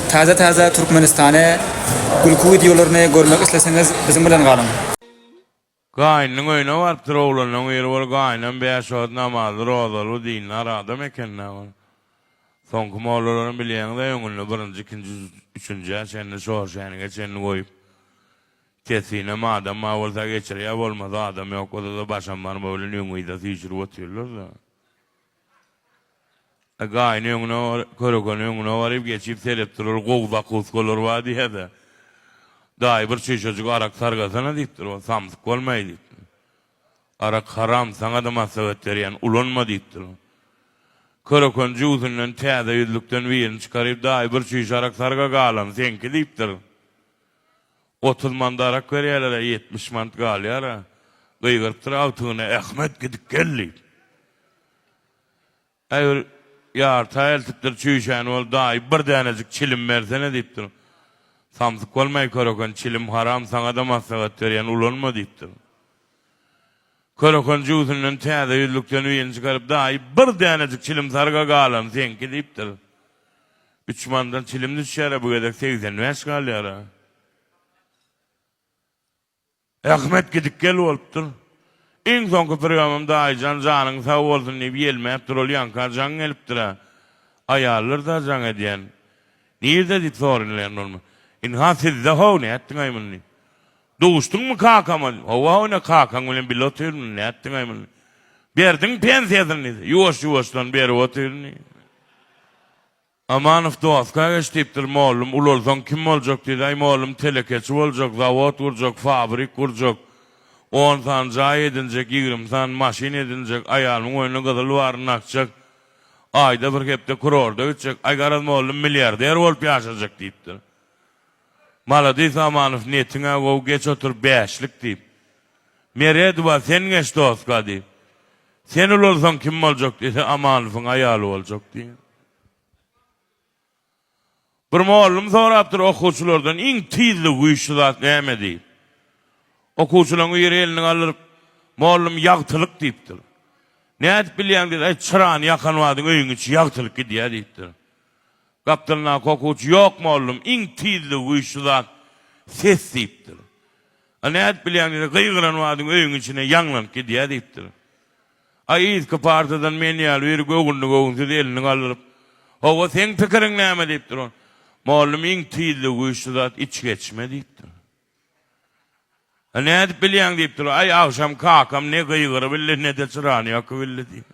Taze Türkmenistan'a gülkü videolarını görmek isteseniz bizim bilen kalın. Gaýnyň öýüne barıp oğlanyň ýeri bol gaýnam 5 saat namaz, rozaly dinler adam ekenler bar. Soňky mollalaryň bilýäňde öňünde birinji, ikinji, üçünji ýaşanyny şoşanyny geçenini goýup kesine madam bolsa geçirýär bolmasa adam ýok bolsa başam bar bolan öňüňde süýçürip oturýarlar da. Gaýny öňüne körökön öňüne baryp geçip selep durur, gowda kusgolar bar diýdi. Daý bir çeşejik arak sargasana diýipdir, o samsyk bolmaýdy. Arak haram, saňa da maslahat berýän, ulanma diýipdir. Körökön juzynyň täze ýüzlükden birini çykaryp daý bir çeşej arak sarga galan, senki diýipdir. 30 manda arak berýärler, 70 mand galýar. Gyýgyrypdyr awtyna Ähmet gidip geldi. Eger ýarta eltipdir çeşejäni ol daý bir dänejik çilim bersene diýipdir. Samsyk bolmaý körökön çilim haram, saňa da maslahat berýän, ulanma diýipdir. Körökön juzynyň täze ýüzlükden birini çykaryp daý bir dänejik çilim sarga galan, senki diýipdir. 3 mandan çilim düşýär, bu gedek 85 galýar. Ähmet gidip gel bolupdyr. Iň soňky programmamda aýjan janyň sag bolsun diýip ýelmäp durul ýankar jan gelipdir. Aýallar da jan edýän. Nirde dit sorunlar normal. In hasiz zahone ettin aymını. Doğuştun mu kakama? Hava ona kakan bilen bir oturun ettin aymını. Berdin pensiyasını. Yuvaş-yuvaşdan beri oturun. Amanov doska geçtipdir mollum. Ulolsan kim olacak dedi. Ay mollum telekeçi olacak, zavod kuracak, fabrik kuracak. 10 san cay edinecek, 20 san maşin edinecek. Ayalımın oyunu kadar varını akacak. Ayda bir hepte kurorda ütecek. Ay garaz mollum milyarder olup yaşayacak deyipdir. Malady Samanov netine gow geç otur 5'lik diýip. Mered wa sen geç doska diýip. Sen olsan kim boljak diýse Amanowyň aýaly boljak diýip. Bir mollum sorapdyr okuwçylardan iň tizli güýçlüzat näme diýip. Okuwçylaryň ýeri elini alyp mollum ýagtylyk diýipdir. Näde bilýän diýip, çyran ýakan wadyň öýüň içi ýagtylyk gidýär diýipdir. Kaptanına kokuç yok mu oğlum? İn tizli güýçlüzat ses diýipdir. Näde bilýän gıýgyran wadyň öýüň içine ýanglanıp gidýär diýipdir. Aýyz partadan men ýaly bir göwünde elini alyp, "Hawa sen pikiriň näme?" diýipdir. Mollum iň tizli güýçlüzat iç geçme diýipdir. Näde bilýän diýipdir. Ay akşam kakam ne gıýgyry bildi ne de çyrany ýaky bildi diýip.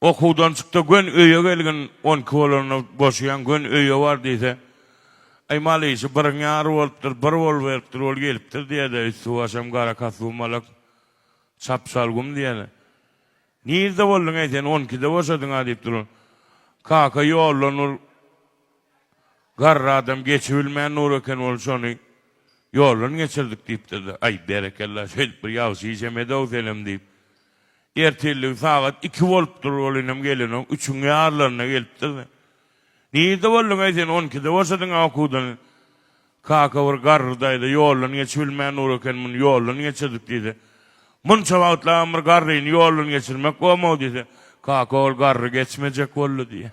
Okuwdan çykdy gün öýe gelgen 10 kolony boşayan gün öýe bar diýse. Ay malyşy bir ýar bolupdyr, bir bol beripdir, ol gelipdir diýdi. Suwaşam gara kasumalak çapşalgum diýdi. Nirde boldun aýdan 12'de boşadyň diýipdir. Kaka ýollanur. Garra adam geçibilmän nur eken ol şonu ýollan geçirdik diýipdir. Ay berekellah, şeýle bir ýagşy ýemede ozelim diýip. Ertellik saat 2 bolupdyr olanam gelenim 3'ün ýarlaryna gelipdir. Nirde boldun aýdan 12'de boşadyň okuwdan. Kaka bir garrydaýdy, ýollan geçibilmän nur eken mun ýollan geçirdik diýdi. Munça wagtlar bir garryny ýollan geçirmek bolmady diýdi. Kaka ol garry geçmejek boldy diýdi.